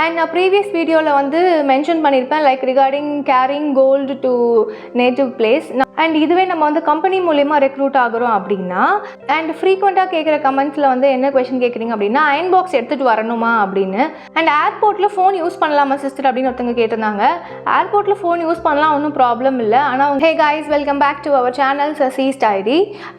And நான் previous வீடியோவில் வந்து மென்ஷன் பண்ணியிருப்பேன் like regarding carrying gold to native place. And இதுவே நம்ம வந்து கம்பெனி மூலமா ரெக்ரூட் ஆகிறோம் அப்படின்னா அண்ட் ஃப்ரீக்வெண்ட்டாக கேட்குற கமெண்ட்ஸில் வந்து என்ன கொஸ்டின் கேட்குறீங்க அப்படின்னா அயன் பாக்ஸ் எடுத்துகிட்டு வரணுமா அப்படின்னு. அண்ட் ஏர்போர்ட்டில் ஃபோன் யூஸ் பண்ணலாமா சிஸ்டர் அப்படின்னு ஒருத்தவங்க கேட்டிருந்தாங்க. ஏர்போர்ட்டில் ஃபோன் யூஸ் பண்ணலாம், ஒன்றும் ப்ராப்ளம் இல்லை. ஆனால் hey guys, welcome back to our channel Sasi's diary.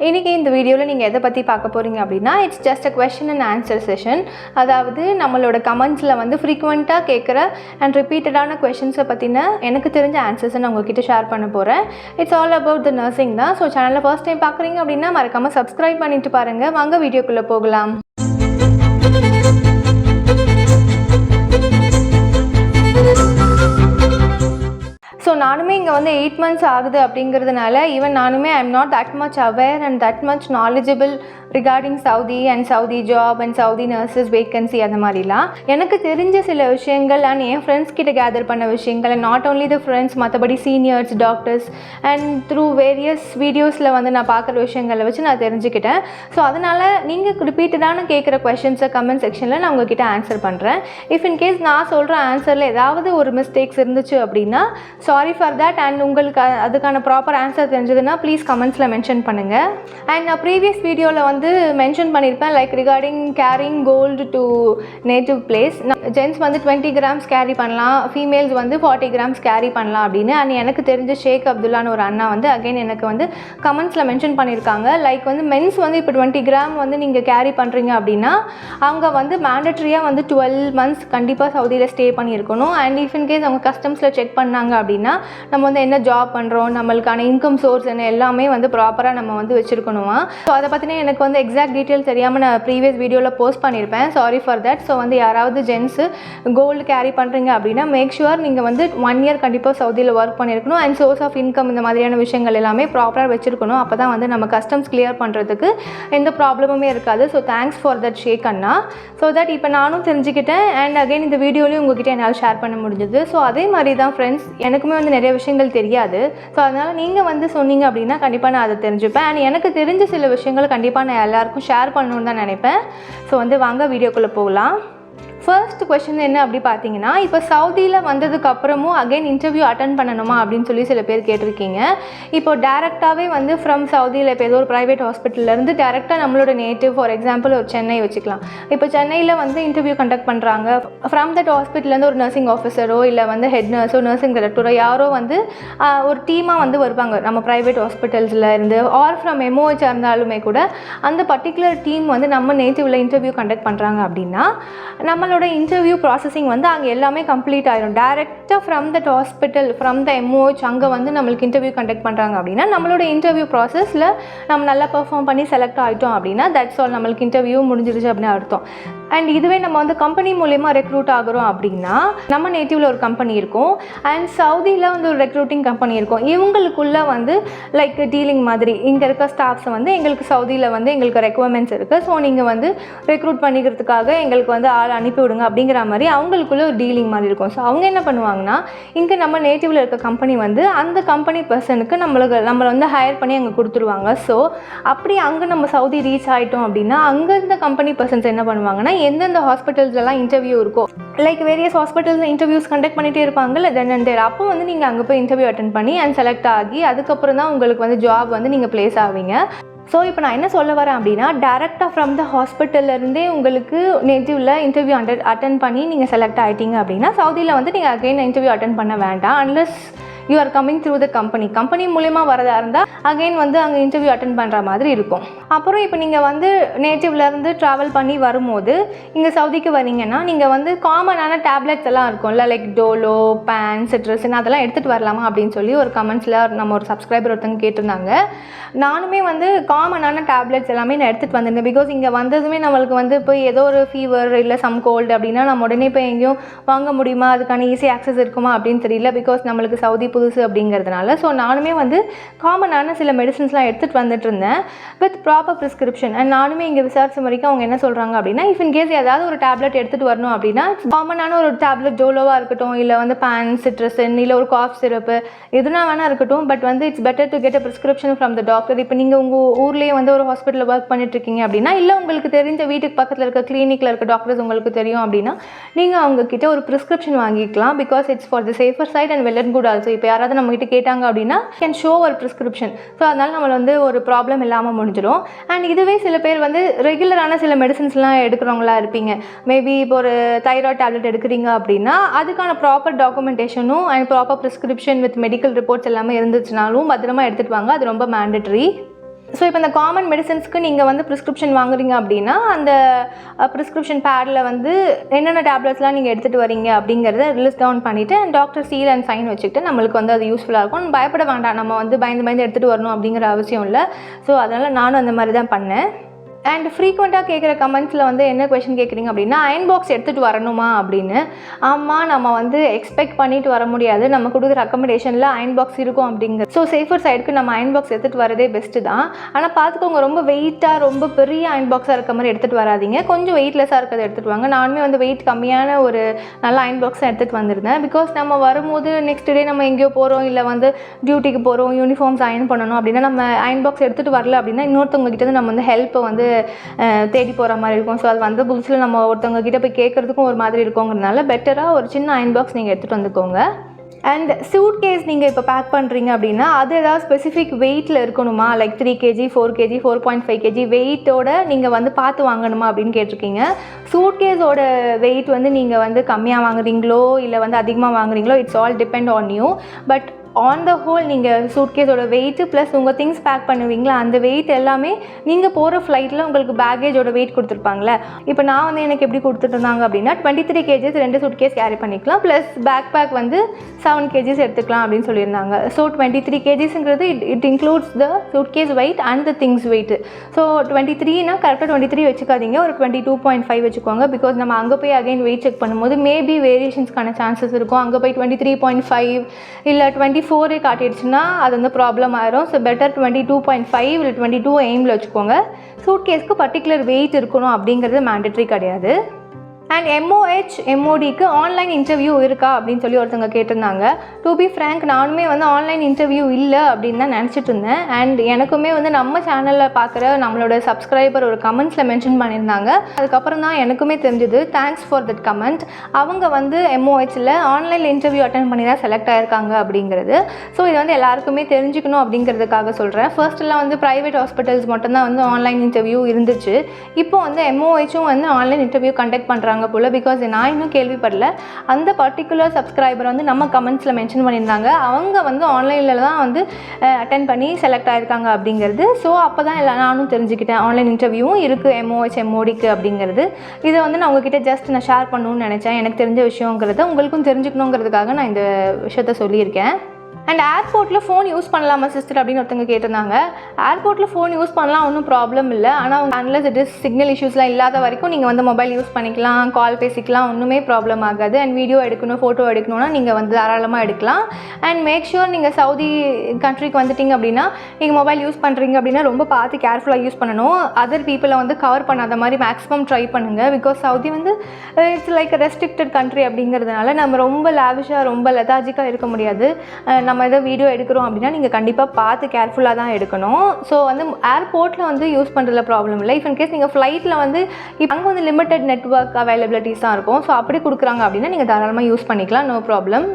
இன்றைக்கி இந்த வீடியோவில் நீங்கள் எதை பற்றி பார்க்க போகிறீங்க அப்படின்னா it's just a question and answer session. அதாவது நம்மளோட கமெண்ட்ஸில் வந்து ஃப்ரீக்வெண்ட்டாக கேட்குற அண்ட் ரிப்பீட்டடான கொஸ்டின்ஸை பற்றின எனக்கு தெரிஞ்ச ஆன்சர்ஸை நான் உங்ககிட்ட ஷேர் பண்ண போகிறேன். It's all about the nursing தான். ஸோ சேனலில் ஃபர்ஸ்ட் டைம் பார்க்குறீங்க அப்படின்னா மறக்காமல் சப்ஸ்கிரைப் பண்ணிட்டு பாருங்கள். வாங்க வீடியோக்குள்ளே போகலாம். ஸோ நானுமே இங்கே வந்து 8 months ஆகுது அப்படிங்கிறதுனால ஈவன் நானுமே I am not that much aware and that much knowledgeable regarding Saudi and Saudi job and Saudi nurses vacancy அந்த மாதிரிலாம் எனக்கு தெரிஞ்ச சில விஷயங்கள் அண்ட் என் ஃப்ரெண்ட்ஸ் கிட்ட கேதர் பண்ண விஷயங்கள் and not only the friends, மற்றபடி seniors, doctors and through various வீடியோஸில் வந்து நான் பார்க்குற விஷயங்களை வச்சு நான் தெரிஞ்சுக்கிட்டேன். ஸோ அதனால் நீங்கள் ரிப்பீட்டடான கேட்குற கொஷின்ஸை கமெண்ட் செக்ஷனில் நான் உங்ககிட்ட ஆன்சர் பண்ணுறேன். இஃப் இன்கேஸ் நான் சொல்கிற ஆன்சரில் ஏதாவது ஒரு மிஸ்டேக்ஸ் இருந்துச்சு அப்படின்னா சாரி ஃபார் தேட். அண்ட் உங்களுக்கு அதுக்கான ப்ராப்பர் ஆன்சர் தெரிஞ்சதுன்னா ப்ளீஸ் கமெண்ட்ஸில் மென்ஷன் பண்ணுங்கள். அண்ட் நான் ப்ரீவியஸ் வீடியோவில் வந்து மென்ஷன் பண்ணியிருப்பேன் like regarding carrying gold to native place. Gents வந்து 20 grams கேரி பண்ணலாம், ஃபீமேல்ஸ் வந்து 40 grams கேரி பண்ணலாம் அப்படின்னு. அண்ட் எனக்கு தெரிஞ்ச ஷேக் அப்துல்லான்னு ஒரு அண்ணா வந்து அகைன் எனக்கு வந்து கமெண்ட்ஸில் மென்ஷன் பண்ணியிருக்காங்க. லைக் வந்து மென்ஸ் வந்து இப்போ 20 gram வந்து நீங்கள் கேரி பண்ணுறீங்க அப்படின்னா அவங்க வந்து மேண்டட்ரியாக வந்து 12 months கண்டிப்பாக சவுதியில் ஸ்டே பண்ணியிருக்கணும். அண்ட் இஃப் இன்கேஸ் அவங்க கஸ்டம்ஸில் செக் பண்ணாங்க அப்படின்னா நம்ம வந்து என்ன ஜாப் பண்ணுறோம், நம்மளுக்கான இன்கம் சோர்ஸ் என்ன எல்லாமே வந்து ப்ராப்பராக நம்ம வந்து வச்சுருக்கணுமா. ஸோ அதை பற்றின எனக்கு வந்து எக்ஸாக்ட் டீட்டெயில் தெரியாமல் நான் ப்ரீவியஸ் வீடியோவில் போஸ்ட் பண்ணியிருப்பேன். Sorry for that. ஸோ வந்து யாராவது ஜென்ஸு கோல்டு கேரி பண்ணுறீங்க அப்படின்னா மேக் ஷுவர் நீங்கள் வந்து 1 year கண்டிப்பாக சவுதியில் ஒர்க் பண்ணியிருக்கணும் அண்ட் சோர்ஸ் ஆஃப் இன்கம் இந்த மாதிரியான விஷயங்கள் எல்லாமே ப்ராப்பராக வச்சுருக்கணும். அப்போ தான் வந்து நம்ம கஸ்டம்ஸ் கிளியர் பண்ணுறதுக்கு எந்த ப்ராப்ளமுமே இருக்காது. So thanks for that Sheikh அண்ணா. ஸோ தட் இப்போ நானும் தெரிஞ்சுக்கிட்டேன் அண்ட் அகைன் இந்த வீடியோலையும் உங்ககிட்ட என்னால் ஷேர் பண்ண முடிஞ்சது. ஸோ அதே மாதிரி தான் ஃப்ரெண்ட்ஸ், எனக்குமே வந்து நிறைய விஷயங்கள் தெரியாது. ஸோ அதனால் நீங்கள் வந்து சொன்னீங்க அப்படின்னா கண்டிப்பாக நான் அதை தெரிஞ்சுப்பேன். அண்ட் எனக்கு தெரிஞ்ச சில விஷயங்கள் கண்டிப்பாக நான் எல்லாருக்கும் ஷேர் பண்ணணுன்னு தான் நினைப்பேன். ஸோ வந்து வாங்க வீடியோக்குள்ளே போகலாம். ஃபர்ஸ்ட் கொஸ்டின் என்ன அப்படி பார்த்தீங்கன்னா, இப்போ சவுதியில் வந்ததுக்கு அப்புறமும் அகைன் இன்டர்வியூ அட்டன் பண்ணணுமா அப்படின்னு சொல்லி சில பேர் கேட்டிருக்கீங்க. இப்போ டேரெக்டாகவே வந்து ஃப்ரம் சவுதியில் இப்போ ஏதோ ஒரு ப்ரைவேட் ஹாஸ்பிட்டல்லேருந்து டேரெக்டாக நம்மளோட நேட்டிவ் ஃபார் எக்ஸாம்பிள் ஒரு சென்னை வச்சுக்கலாம். இப்போ சென்னையில் வந்து இன்டர்வியூ கண்டக்ட் பண்ணுறாங்க. ஃப்ரம் தட் ஹாஸ்பிட்டல்லேருந்து ஒரு நர்சிங் ஆஃபீஸரோ இல்லை வந்து ஹெட் நர்ஸோ நர்சிங் டைரக்டரோ யாரோ வந்து ஒரு டீமாக வந்து வருவாங்க நம்ம ப்ரைவேட் ஹாஸ்பிட்டல்ஸில் இருந்து. ஆர் ஃப்ரம் எம்ஓஹெச் இருந்தாலுமே கூட அந்த பர்டிகுலர் டீம் வந்து நம்ம நேட்டிவில் இன்டர்வியூ கண்டக்ட் பண்ணுறாங்க அப்படின்னா நம்மளோட இன்டர்வியூ ப்ராசஸிங் வந்து அங்கே எல்லாமே கம்ப்ளீட் ஆயிடும். டேரெக்டாக from that hospital from the MOH அங்கே வந்து நம்மளுக்கு இன்டர்வியூ கண்டக்ட் பண்ணுறாங்க அப்படின்னா நம்மளோட இன்டர்வியூ ப்ராசஸில் நம்ம நல்லா பெர்ஃபார்ம் பண்ணி செலக்ட் ஆகிட்டோம் அப்படின்னா தட்ஸ் ஆல், நம்மளுக்கு இன்டர்வியூ முடிஞ்சிருச்சு அப்படின்னு அர்த்தம். அண்ட் இதுவே நம்ம வந்து கம்பெனி மூலமா ரெக்ரூட் ஆகிறோம் அப்படின்னா நம்ம நேட்டிவில் ஒரு கம்பெனி இருக்கும் அண்ட் சவுதியில் வந்து ஒரு ரெக்ரூட்டிங் கம்பெனி இருக்கும். இவங்களுக்குள்ளே வந்து லைக் டீலிங் மாதிரி இங்கே இருக்க ஸ்டாஃப்ஸை வந்து எங்களுக்கு சவுதியில் வந்து எங்களுக்கு ரெக்குவயர்மெண்ட்ஸ் இருக்குது, ஸோ நீங்கள் வந்து ரெக்ரூட் பண்ணிக்கிறதுக்காக எங்களுக்கு வந்து ஆள் அனுப்பிவிடுங்க அப்படிங்கிற மாதிரி அவங்களுக்குள்ளே ஒரு டீலிங் மாதிரி இருக்கும். ஸோ அவங்க என்ன பண்ணுவாங்கன்னா இங்கே நம்ம நேட்டிவில் இருக்க கம்பெனி வந்து அந்த கம்பெனி பர்சனுக்கு நம்மளை வந்து ஹையர் பண்ணி அங்கே கொடுத்துருவாங்க. ஸோ அப்படி அங்கே நம்ம சவுதி ரீச் ஆகிட்டோம் அப்படின்னா அங்கே இருந்த கம்பெனி பர்சன்ஸ் என்ன பண்ணுவாங்கன்னா எந்தெந்த ஹாஸ்பிட்டல்ஸ்லாம் இன்டர்வியூ இருக்கோ லைக் வேரியஸ் ஹாஸ்பிட்டல்ஸில் இன்டர்வியூஸ் கண்டக்ட் பண்ணிகிட்டே இருப்பாங்கல்ல தென் அண்ட் தேர். அப்போ வந்து நீங்கள் அங்கே போய் இன்டர்வியூ அட்டன் பண்ணி அண்ட் செலக்ட் ஆகி அதுக்கப்புறம் தான் உங்களுக்கு வந்து ஜாப் வந்து நீங்கள் பிளேஸ் ஆவீங்க. ஸோ இப்போ நான் என்ன சொல்ல வரேன் அப்படின்னா டேரெக்டாக ஃப்ரம் த ஹாஸ்பிட்டல்லேருந்தே உங்களுக்கு நேட்டிவில் இன்டர்வியூ அட்டன் பண்ணி நீங்கள் செலக்ட் ஆகிட்டீங்க அப்படின்னா சவுதியில் வந்து நீங்கள் அகைன் இன்டர்வியூ அட்டன் பண்ண வேண்டாம் unless you are coming through the company மூலமா வரதா இருந்தால் அகைன் வந்து அங்கே இன்டர்வியூ அட்டன் பண்ணுற மாதிரி இருக்கும். அப்புறம் இப்போ நீங்கள் வந்து நேட்டிவ்லேருந்து ட்ராவல் பண்ணி வரும்போது இங்கே சவுதிக்கு வரீங்கன்னா நீங்கள் வந்து காமனான டேப்லெட்ஸ் எல்லாம் இருக்கும்ல லைக் டோலோ, பேன், சிட்ரஸின் அதெல்லாம் எடுத்துகிட்டு வரலாமா அப்படின்னு சொல்லி ஒரு கமெண்ட்ஸில் நம்ம ஒரு சப்ஸ்கிரைபர் ஒருத்தங்க கேட்டிருந்தாங்க. நானுமே வந்து காமனான டேப்லெட்ஸ் எல்லாமே நான் எடுத்துகிட்டு வந்திருந்தேன். பிகாஸ் இங்கே வந்ததுமே நம்மளுக்கு வந்து இப்போ ஏதோ ஒரு ஃபீவர் இல்லை சம் கோல்டு அப்படின்னா நம்ம உடனே போய் எங்கேயும் வாங்க முடியுமா, அதுக்கான ஈஸி ஆக்சஸ் இருக்குமா அப்படின்னு தெரியல. பிகாஸ் நம்மளுக்கு சவுதி புதுசு அப்படிங்கிறதுனால. ஸோ நானுமே வந்து காமனான சில மெடிசன்ஸ்லாம் எடுத்துகிட்டு வந்துட்டு இருந்தேன் வித் ப்ராப்பர் ப்ரிஸ்கிரிப்ஷன். அண்ட் நானுமே இங்கே விசாரிச்ச வரைக்கும் அவங்க என்ன சொல்கிறாங்க அப்படின்னா, இஃப் இன் கேஸ் ஏதாவது ஒரு டேப்லெட் எடுத்துகிட்டு வரணும் அப்படின்னா காமனான ஒரு டேப்லெட் டோலோவாக இருக்கட்டும், இல்லை வந்து சிட்ரஸின், இல்லை ஒரு காஃப் சிரப்பு எதுனா வேணா இருக்கட்டும், பட் வந்து it's better to get a prescription from the doctor. இப்போ நீங்கள் உங்கள் ஊர்லேயே வந்து ஒரு ஹாஸ்பிட்டலில் ஒர்க் பண்ணிட்டு இருக்கீங்க அப்படின்னா, இல்லை உங்களுக்கு தெரிஞ்ச வீட்டுக்கு பக்கத்தில் இருக்க கிளினிக்கில் இருக்க டாக்டர்ஸ் உங்களுக்கு தெரியும் அப்படின்னா, நீங்கள் அவங்கக்கிட்ட ஒரு ப்ரிஸ்கிரிப்ஷன் வாங்கிக்கலாம். Because it's for the safer side and well and good also. இப்போ யாராவது நம்மகிட்ட கேட்டாங்க அப்படின்னா கேன் ஷோ ஒரு ப்ரிஸ்கிரிப்ஷன். ஸோ அதனால் நம்மளை வந்து ஒரு ப்ராப்ளம் இல்லாமல் முடிஞ்சிடும். அண்ட் இதுவே சில பேர் வந்து ரெகுலரான சில மெடிசன்ஸ்லாம் எடுக்கிறவங்களா இருப்பீங்க. மேபி இப்போ ஒரு தைராய்டு டேப்லெட் எடுக்கிறீங்க அப்படின்னா அதுக்கான ப்ராப்பர் டாக்குமெண்டேஷனும் and proper prescription with medical reports எல்லாமே இருந்துச்சுனாலும் பத்திரமா எடுத்துகிட்டு வாங்க. அது ரொம்ப மேண்டட்ரி. ஸோ இப்போ இந்த காமன் மெடிசன்ஸ்க்கு நீங்கள் வந்து ப்ரிஸ்கிரிப்ஷன் வாங்குறீங்க அப்படின்னா அந்த ப்ரிஸ்கிரிப்ஷன் பேடில் வந்து என்னென்ன டேப்லெட்ஸ்லாம் நீங்கள் எடுத்துகிட்டு வரீங்க அப்படிங்கிறத லிஸ்ட் டவுன் பண்ணிவிட்டு டாக்டர் சீல் அண்ட் சைன் வச்சுக்கிட்டு நம்மளுக்கு வந்து அது யூஸ்ஃபுல்லாக இருக்கும். பயப்பட வேண்டாம், நம்ம வந்து பயந்து எடுத்துகிட்டு வரணும் அப்படிங்கிற அவசியம் இல்லை. ஸோ அதனால் நானும் அந்த மாதிரி தான் பண்ணேன். அண்ட் ஃப்ரீக்வெண்ட்டாக கேட்குற கமெண்ட்ஸில் வந்து என்ன கொஷின் கேட்குறீங்க அப்படின்னா, அயன் பாக்ஸ் எடுத்துகிட்டு வரணுமா அப்படின்னு. ஆமாம், நம்ம வந்து எக்ஸ்பெக்ட் பண்ணிட்டு வர முடியாது. நம்ம கொடுக்குற அக்கமடேஷனில் அயன் பாக்ஸ் இருக்கும் அப்படிங்கிறது. ஸோ சேஃபர் சைடுக்கு நம்ம அயன் பாக்ஸ் எடுத்துகிட்டு வரதே பெஸ்ட்டு தான். ஆனால் பார்த்துக்கோங்க, ரொம்ப வெயிட்டாக ரொம்ப பெரிய அயன் பாக்ஸாக இருக்க மாதிரி எடுத்துகிட்டு வராதிங்க. கொஞ்சம் வெயிட்லெஸ்ஸாக இருக்கிறத எடுத்துகிட்டு வாங்க. நானுமே வந்து வெயிட் கம்மியான ஒரு நல்ல அயன் பாக்ஸ் எடுத்துகிட்டு வந்திருந்தேன். பிகாஸ் நம்ம வரும்போது நெக்ஸ்ட் டே நம்ம எங்கேயோ போகிறோம், இல்லை வந்து டியூட்டிக்கு போகிறோம், யூனிஃபார்ம்ஸ் அயன் பண்ணணும் அப்படின்னா நம்ம அயன் பாக்ஸ் எடுத்துகிட்டு வரல அப்படின்னா இன்னொருத்தவங்க கிட்ட நம்ம வந்து ஹெல்ப்பை வந்து தேடி போகிற மாதிரி இருக்கும். ஸோ அது வந்து புதுசில் நம்ம ஒருத்தவங்க கிட்ட போய் கேட்குறதுக்கும் ஒரு மாதிரி இருக்குங்கிறதுனால பெட்டராக ஒரு சின்ன அயன் பாக்ஸ் நீங்கள் எடுத்துகிட்டு வந்துக்கோங்க. அண்ட் சூட் கேஸ் நீங்கள் இப்போ பேக் பண்ணுறீங்க அப்படின்னா அது ஏதாவது ஸ்பெசிஃபிக் வெயிட்டில் இருக்கணுமா, லைக் 3 kg 4 kg 4.5 kg வெயிட்டோட நீங்கள் வந்து பார்த்து வாங்கணுமா அப்படின்னு கேட்டிருக்கீங்க. சூட் கேஸோட வெயிட் வந்து நீங்கள் வந்து கம்மியாக வாங்குறீங்களோ இல்லை வந்து அதிகமாக வாங்குறீங்களோ it's all depend on you. But on the whole நீங்கள் சூட்கேஸோட வெயிட்டு ப்ளஸ் உங்கள் திங்ஸ் பேக் பண்ணுவீங்களா அந்த வெயிட் எல்லாமே நீங்கள் போகிற ஃப்ளைட்டில் உங்களுக்கு பேக்கேஜோட வெயிட் கொடுத்துருப்பாங்களே. இப்போ நான் வந்து எனக்கு எப்படி கொடுத்துட்ருந்தாங்க அப்படின்னா 23 kgs 2 சூட்கேஸ் கேரி பண்ணிக்கலாம், ப்ளஸ் பேக் வந்து 7 kgs எடுத்துக்கலாம் அப்படின்னு சொல்லியிருந்தாங்க. ஸோ 23 kgsங்கிறது it includes the suitcase weight and the things weight. So 23னா கரெக்டாக 23 வச்சுக்காதீங்க, ஒரு 22.5 வச்சுக்கோங்க. பிகாஸ் நம்ம அங்கே போய் அகைன் வெயிட் செக் பண்ணும்போது மேபி வேரியேஷன்ஸ்க்கான சான்சஸ் இருக்கும். அங்கே போய் 23.5 இல்லை 24 காட்டிடுச்சுன்னா அது வந்து ப்ராப்ளம் ஆயிரும். ஸோ பெட்டர் 22.5 இல்லை 22 எய்மில் வச்சுக்கோங்க. சூட்கேஸ்க்கு பர்டிகுலர் வெயிட் இருக்கணும் அப்படிங்கிறது மேண்டட்ரி கிடையாது. அண்ட் MOH MODக்கு ஆன்லைன் இன்டர்வியூ இருக்கா அப்படின்னு சொல்லி ஒருத்தவங்க கேட்டிருந்தாங்க. டு பி ஃப்ரேங்க் நானுமே வந்து ஆன்லைன் இன்டர்வியூ இல்லை அப்படின்னு தான் நினச்சிட்டு இருந்தேன். அண்ட் எனக்குமே வந்து நம்ம சேனலில் பார்க்குற நம்மளோட சப்ஸ்கிரைபர் ஒரு கமெண்ட்ஸில் மென்ஷன் பண்ணியிருந்தாங்க. அதுக்கப்புறம் தான் எனக்குமே தெரிஞ்சுது. Thanks for that comment. அவங்க வந்து MOHல ஆன்லைனில் இன்டர்வியூ அட்டென்ட் பண்ணி தான் செலக்ட் ஆகிருக்காங்க அப்படிங்கிறது. ஸோ இது வந்து எல்லாருக்குமே தெரிஞ்சுக்கணும் அப்படிங்கிறதுக்காக சொல்கிறேன். ஃபர்ஸ்ட்லாம் வந்து ப்ரைவேட் ஹாஸ்பிட்டல்ஸ் மட்டும்தான் வந்து ஆன்லைன் இன்டர்வியூ இருந்துச்சு. இப்போ வந்து MOHம் வந்து ஆன்லைன் இன்டர்வியூ கண்டக்ட் பண்ணுறாங்க போல. பிகாஸ் நான் இன்னும் கேள்விப்படல. அந்த பர்டிகுலர் சப்ஸ்கிரைபர் வந்து நம்ம கமெண்ட்ஸில் மென்ஷன் பண்ணியிருந்தாங்க. அவங்க வந்து ஆன்லைனில் தான் வந்து அட்டென்ட் பண்ணி செலக்ட் ஆகிருக்காங்க அப்படிங்கிறது. ஸோ அப்போ தான் நானும் தெரிஞ்சுக்கிட்டேன் ஆன்லைன் இன்டர்வியூவும் இருக்குது MOH MODக்கு அப்படிங்கிறது. இதை வந்து நான் உங்ககிட்ட ஜஸ்ட் நான் ஷேர் பண்ணணும்னு நினச்சேன். எனக்கு தெரிஞ்ச விஷயங்கிறத உங்களுக்கும் தெரிஞ்சுக்கணுங்கிறதுக்காக நான் இந்த விஷயத்த சொல்லியிருக்கேன். அண்ட் ஏர்போர்ட்டில் ஃபோன் யூஸ் பண்ணலாமா சிஸ்டர் அப்படின்னு ஒருத்தவங்க கேட்டிருந்தாங்க. ஏர்போர்ட்டில் ஃபோன் யூஸ் பண்ணலாம், ஒன்றும் ப்ராப்ளம் இல்லை. ஆனால் அன்லஸ் இட் இஸ் சிக்னல் இஷ்யூஸ்லாம் இல்லாத வரைக்கும் நீங்கள் வந்து மொபைல் யூஸ் பண்ணிக்கலாம், கால் பேசிக்கலாம், ஒன்றுமே ப்ராப்ளம் ஆகாது. அண்ட் வீடியோ எடுக்கணும், ஃபோட்டோ எடுக்கணும்னா நீங்கள் வந்து தாராளமாக எடுக்கலாம். அண்ட் மேக் ஷூர் நீங்கள் சவுதி கண்ட்ரிக்கு வந்துட்டிங்க அப்படின்னா நீங்கள் மொபைல் யூஸ் பண்ணுறீங்க அப்படின்னா ரொம்ப பார்த்து கேர்ஃபுல்லாக யூஸ் பண்ணணும். அதர் பீப்புளை வந்து கவர் பண்ணாத மாதிரி மேக்ஸிமம் ட்ரை பண்ணுங்கள். பிகாஸ் சவுதி வந்து இட்ஸ் லைக் ரெஸ்ட்ரிக்டட் கண்ட்ரி அப்படிங்கிறதுனால நம்ம ரொம்ப லாவிஷாக ரொம்ப லெதாஜிக்காக இருக்க முடியாது. நம்ம எதோ வீடியோ எடுக்கிறோம் அப்படின்னா நீங்கள் கண்டிப்பாக பார்த்து கேர்ஃபுல்லாக தான் எடுக்கணும். ஸோ வந்து ஏர்போர்ட்டில் வந்து யூஸ் பண்ணுறதுல ப்ராப்ளம் இல்லை. இஃப் இன்கேஸ் நீங்கள் ஃப்ளைட்டில் வந்து இப்போ அங்கே வந்து லிமிட்டட் நெட்வொர்க் அவைலபிலிட்டிஸ் தான் இருக்கும். ஸோ அப்படி கொடுக்குறாங்க அப்படின்னா நீங்கள் தாராளமாக யூஸ் பண்ணிக்கலாம், நோ ப்ராப்ளம்.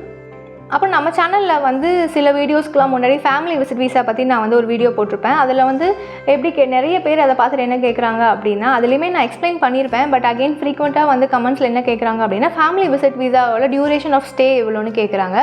அப்புறம் நம்ம சேனலில் வந்து சில வீடியோஸ்க்குலாம் முன்னாடி ஃபேமிலி விசிட் வீசா பற்றி நான் வந்து ஒரு வீடியோ போட்டிருப்பேன். அதில் வந்து எப்படி நிறைய பேர் அதை பார்த்துட்டு என்ன கேட்குறாங்க அப்படின்னா அதுலேயுமே நான் எக்ஸ்பிளைன் பண்ணியிருப்பேன். பட் அகெயின் ஃப்ரீக்வெண்ட்டாக வந்து கமெண்ட்ஸில் என்ன கேட்குறாங்க அப்படின்னா ஃபேமிலி விசிட் வீசாவோட டியூரேஷன் ஆஃப் ஸ்டே எவ்வளோன்னு கேட்குறாங்க.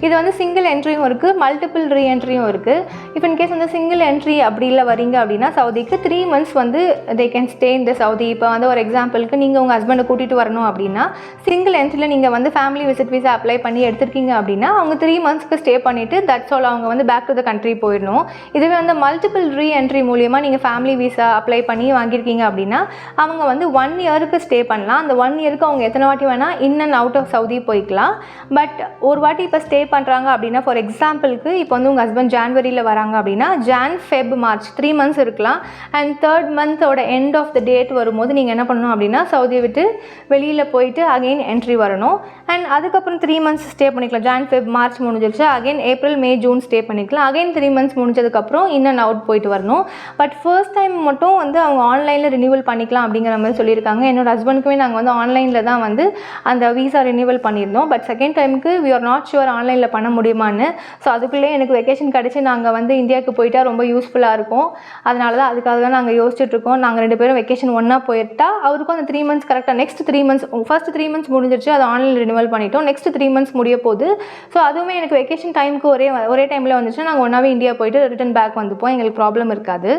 இது வந்து சிங்கிள் என்ட்ரியும் இருக்குது, மல்டிபிள் ரீஎன்ட்ரியும் இருக்குது. இஃப் இன்கேஸ் வந்து சிங்கிள் என்ட்ரி அப்படி இல்லை வரீங்க அப்படின்னா சவுதிக்கு 3 months வந்து they can stay in the Saudi. இப்போ வந்து ஒரு எக்ஸாம்பிளுக்கு நீங்கள் உங்கள் ஹஸ்பண்டை கூட்டிகிட்டு வரணும் அப்படின்னா சிங்கிள் என்ட்ரியில் நீங்கள் வந்து ஃபேமிலி விசிட் வீசா அப்ளை பண்ணி எடுத்திருக்கீங்க அப்படின்னா அவங்க 3 மந்த்ஸ்க்கு ஸ்டே பண்ணிவிட்டு தட்ஸ் ஆல் அவங்க வந்து பேக் டு த கண்ட்ரி போயிடணும். இதுவே வந்து மல்டிபிள் ரீஎன்ட்ரி மூலிமா நீங்கள் ஃபேமிலி விசா அப்ளை பண்ணி வாங்கியிருக்கீங்க அப்படின்னா அவங்க வந்து 1 இயருக்கு ஸ்டே பண்ணலாம். அந்த 1 இயருக்கு அவங்க எத்தனை வாட்டி வேணால் in and out of Saudi போய்க்கலாம். பட் ஒரு வாட்டி இப்போ ஸ்டே பண்ணுறாங்க அப்படின்னா ஃபார் எக்ஸாம்பிளுக்கு இப்போ வந்து உங்கள் ஹஸ்பண்ட் ஜான்வரியில் வராங்க அப்படின்னா ஜான் ஃபெப் மார்ச் 3 மந்த்ஸ் இருக்கலாம். அண்ட் 3rd மந்தோட எண்ட் ஆஃப் த டேட் வரும்போது நீங்கள் என்ன பண்ணணும் அப்படின்னா சவுதியை விட்டு வெளியில் போயிட்டு அகெயின் என்ட்ரி வரணும். அண்ட் அதுக்கப்புறம் 3 மந்த்ஸ் ஸ்டே பண்ணிக்கலாம். ஜான் ஃபெப் மார்ச் முடிஞ்சிருச்சு, again April May June stay பண்ணிக்கலாம். அகெயின் 3 மந்த்ஸ் முடிஞ்சதுக்கப்புறம் இன் அண்ட் அவுட் போயிட்டு வரணும். பட் ஃபர்ஸ்ட் டைம் மட்டும் வந்து அவங்க ஆன்லைனில் ரினியூவல் பண்ணிக்கலாம் அப்படிங்கிற மாதிரி சொல்லியிருக்காங்க. என்னோட ஹஸ்பண்டுக்குமே நாங்கள் வந்து ஆன்லைனில் தான் வந்து அந்த வீசா ரினியூவல் பண்ணியிருந்தோம். பட் செகண்ட் டைமுக்கு வி ஆர் நாட் ஷுவர் ஆன்லைனில் பண்ண முடியுமான்னு. ஸோ அதுக்குள்ளே எனக்கு வெக்கேஷன் கிடச்சி நாங்கள் வந்து இந்தியாவுக்கு போயிட்டா ரொம்ப யூஸ்ஃபுல்லாக இருக்கும். அதனால தான் அதுக்காக தான் நாங்கள் யோசிச்சுட்ருக்கோம். நாங்கள் 2 பேரும் வெக்கேஷன் ஒன்றா போயிட்டா அவருக்கும் அந்த 3 மந்த்ஸ் கரெக்டாக நெக்ஸ்ட் 3 மந்த்ஸ் ஃபர்ஸ்ட் 3 மந்த்ஸ் முடிஞ்சிருச்சு, அது ஆன்லைனில் ரினியூவல் பண்ணிட்டோம். நெக்ஸ்ட் 3 மந்த்ஸ் முடிய போகுது. ஸோ அதுவுமே எனக்கு வெக்கேஷன் டைமுக்கு ஒரே டைமில் வந்துச்சுன்னா நாங்கள் ஒன்றாவே இந்தியா போயிட்டு ரிட்டன் பேக் வந்துப்போம். எங்களுக்கு ப்ராப்ளம் இருக்காது.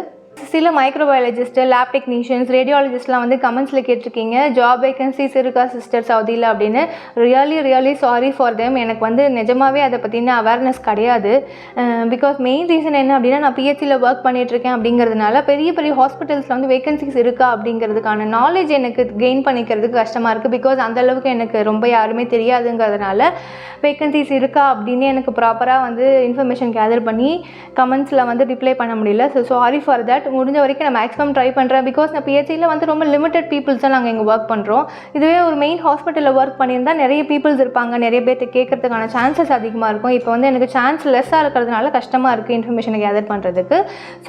சில மைக்ரோபயாலஜிஸ்ட்டு, லேப் டெக்னீஷியன்ஸ், ரேடியாலஜிஸ்ட்லாம் வந்து கமெண்ட்ஸில் கேட்டிருக்கீங்க ஜாப் வேகன்சிஸ் இருக்கா சிஸ்டர் சவுதியில் அப்படின்னு. Really sorry for them. எனக்கு வந்து நிஜமாகவே அதை பற்றின அவேர்னஸ் கிடையாது. பிகாஸ் மெயின் ரீசன் என்ன அப்படின்னா நான் பிஹெச்சியில் ஒர்க் பண்ணிகிட்ருக்கேன் அப்படிங்கிறதுனால பெரிய ஹாஸ்பிட்டல்ஸில் வந்து வேகன்சிஸ் இருக்கா அப்படிங்கிறதுக்கான நாலேஜ் எனக்கு கெயின் பண்ணிக்கிறதுக்கு கஷ்டமாக இருக்குது. பிகாஸ் அந்தளவுக்கு எனக்கு ரொம்ப யாருமே தெரியாதுங்கிறதுனால வேகன்சிஸ் இருக்கா அப்படின்னு எனக்கு ப்ராப்பராக வந்து இன்ஃபர்மேஷன் கேதர் பண்ணி கமெண்ட்ஸில் வந்து ரிப்ளை பண்ண முடியல. So sorry for that. முடிஞ்ச வரைக்கும் நான் மேக்ஸிமம் ட்ரை பண்ணுறேன். பிகாஸ் நான் பிஹெச்சியில் வந்து ரொம்ப லிமிட்டட் பீப்புள்ஸ் தான் நாங்கள் இங்கே ஒர்க் பண்ணுறோம். இதுவே ஒரு மெயின் ஹாஸ்பிட்டலில் ஒர்க் பண்ணியிருந்தால் நிறைய பீப்புள்ஸ் இருப்பாங்க, நிறைய பேர்ட்டு கேட்கறதுக்கான சான்சஸ் அதிகமாக இருக்கும். இப்போ வந்து எனக்கு சான்ஸ் லெஸ்ஸாக இருக்கிறதுனால கஷ்டமாக இருக்குது இன்ஃபர்மேஷனை கேதர் பண்ணுறதுக்கு.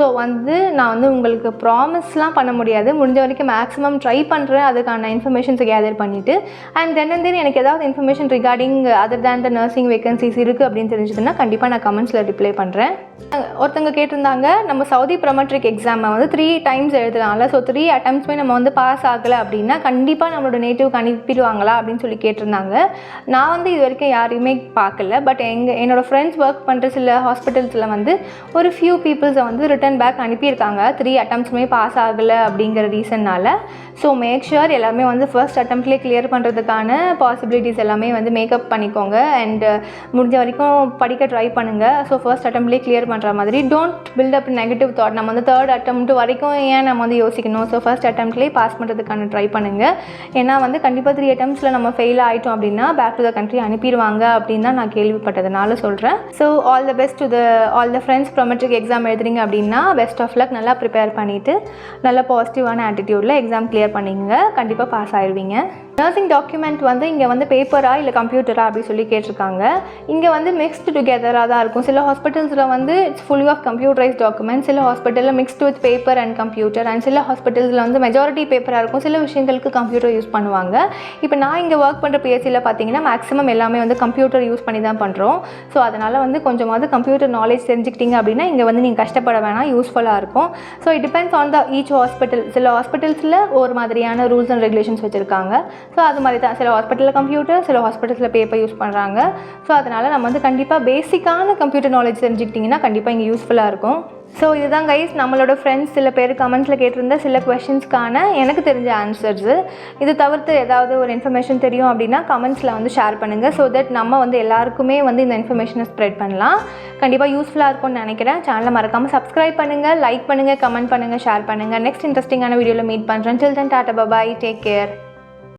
ஸோ வந்து நான் வந்து உங்களுக்கு ப்ராமிஸ்லாம் பண்ண முடியாது. முடிஞ்ச வரைக்கும் மேக்ஸிமம் ட்ரை பண்ணுறேன் அதுக்கான இன்ஃபர்மேஷன்ஸை கேதர் பண்ணிவிட்டு. அண்ட் தென் எனக்கு ஏதாவது இன்ஃபர்மேஷன் ரிகார்டிங் அதர் தேன் த நர்சிங் வேகன்சிஸ் இருக்குது அப்படின்னு தெரிஞ்சதுன்னா கண்டிப்பாக நான் கமெண்ட்ஸில் ரிப்ளை பண்ணுறேன். ஒருத்தங்க கேட்டிருந்தாங்க நம்ம சவுதி ப்ரொமெட்ரிக் எக்ஸாமை வந்து 3 டைம்ஸ் எழுதலாம்ல. ஸோ 3 அட்டம்ப்ட்ஸுமே நம்ம வந்து பாஸ் ஆகலை அப்படின்னா கண்டிப்பாக நம்மளோட நேட்டிவ்க்கு அனுப்பிடுவாங்களா அப்படின்னு சொல்லி கேட்டிருந்தாங்க. நான் வந்து இது வரைக்கும் யாரையுமே பார்க்கல. பட் என்னோடய ஃப்ரெண்ட்ஸ் ஒர்க் பண்ணுற சில ஹாஸ்பிட்டல்ஸில் வந்து ஒரு ஃபியூ பீப்புள்ஸை வந்து ரிட்டன் பேக் அனுப்பியிருக்காங்க 3 அட்டம்ப்ட்ஸுமே பாஸ் ஆகலை அப்படிங்கிற ரீசன்னால். ஸோ மேக் ஷுர் எல்லாமே வந்து ஃபர்ஸ்ட் அட்டம்ப்ட்லேயே கிளியர் பண்ணுறதுக்கான பாசிபிலிட்டிஸ் எல்லாமே வந்து மேக்கப் பண்ணிக்கோங்க. அண்ட் முடிஞ்ச வரைக்கும் படிக்க ட்ரை பண்ணுங்கள். ஸோ ஃபர்ஸ்ட் அட்டம்ப்ட்லேயே கிளியர் பண்ணுற மாதிரி don't build up negative thought. நம்ம வந்து 3rd அட்டம்ப்ட் வரைக்கும் ஏன் நம்ம வந்து யோசிக்கணும். ஸோ ஃபர்ஸ்ட் அட்டம்ப்ட்லேயே பாஸ் பண்ணுறதுக்கான ட்ரை பண்ணுங்கள். ஏன்னா வந்து கண்டிப்பாக 3 அட்டம்ப்ட்ஸில் நம்ம ஃபெயில் ஆகிட்டோம் அப்படின்னா பேக் டு த கண்ட்ரி அனுப்பிடுவாங்க அப்படின்னு தான் நான் கேள்விப்பட்டதுனால சொல்கிறேன். So all the best to all the friends Prometric exam எழுதுறீங்க அப்படின்னா பெஸ்ட் ஆஃப் லக். நல்லா ப்ரிப்பேர் பண்ணிவிட்டு நல்ல பாசிட்டிவான ஆட்டிடியூடில் எக்ஸாம் கிளியர் பண்ணிங்க. கண்டிப்பாக பாஸ் ஆயிடுவீங்க. நர்சிங் டாக்குமெண்ட் வந்து இங்கே வந்து பேப்பரா இல்லை கம்ப்யூட்டரா அப்படின்னு சொல்லி கேட்டிருக்காங்க. இங்கே வந்து மிக்ஸ்டு டுகெதராக தான் இருக்கும். சில ஹாஸ்பிட்டல்ஸில் வந்து it's fully of computerise document, சில ஹாஸ்பிட்டலில் mixed with paper and computer, and சில ஹாஸ்பிட்டல்ஸில் வந்து மெஜாரிட்டி பேப்பராக இருக்கும். சில விஷயங்களுக்கு கம்ப்யூட்டர் யூஸ் பண்ணுவாங்க. இப்போ நான் இங்கே ஒர்க் பண்ணுற பிஹெச்சியில் பார்த்தீங்கன்னா மேக்ஸிமம் எல்லாமே வந்து கம்ப்யூட்டர் யூஸ் பண்ணி தான் பண்ணுறோம். ஸோ அதனால் வந்து கொஞ்சமாவது கம்ப்யூட்டர் நாலேஜ் தெரிஞ்சுக்கிட்டீங்க அப்படின்னா இங்கே வந்து நீங்கள் கஷ்டப்பட வேணாம், யூஸ்ஃபுல்லாக இருக்கும். So it depends on the each hospital. சில ஹாஸ்பிட்டல்ஸில் ஒரு மாதிரியான ரூல்ஸ் அண்ட் ரெகுலேஷன்ஸ் வச்சுருக்காங்க. ஸோ அது மாதிரி தான் சில ஹாஸ்பிட்டலில் கம்ப்யூட்டர், சில ஹாஸ்பிட்டல்ஸில் பேப்பர் யூஸ் பண்ணுறாங்க. ஸோ அதனால் நம்ம வந்து கண்டிப்பாக பேசிக்கான கம்ப்யூட்டர் நாலேஜ் தெரிஞ்சுக்கிட்டிங்கன்னா கண்டிப்பாக இங்கே யூஸ்ஃபுல்லாக இருக்கும். ஸோ இதுதான் கைஸ் நம்மளோட ஃப்ரெண்ட்ஸ் சில பேர் கமெண்ட்ஸில் கேட்டிருந்த சில கொஷின்ஸ்க்கான எனக்கு தெரிஞ்ச ஆன்சர்ஸு. இது தவிர்த்து ஏதாவது ஒரு இன்ஃபர்மேஷன் தெரியும் அப்படின்னா கமெண்ட்ஸில் வந்து ஷேர் பண்ணுங்கள். ஸோ தட் நம்ம வந்து எல்லாருக்குமே வந்து இந்த இன்ஃபர்மேஷனை ஸ்ப்ரெட் பண்ணலாம். கண்டிப்பாக யூஸ்ஃபுல்லாக இருக்கும்னு நினைக்கிறேன். சேனலை மறக்காமல் சப்ஸ்கிரைப் பண்ணுங்கள், லைக் பண்ணுங்கள், கமெண்ட் பண்ணுங்கள், ஷேர் பண்ணுங்கள். நெக்ஸ்ட் இன்ட்ரெஸ்டிங்கான வீடியோவில் மீட் பண்ணுறேன். டில் தென் டாடா பை, டேக் கேர்.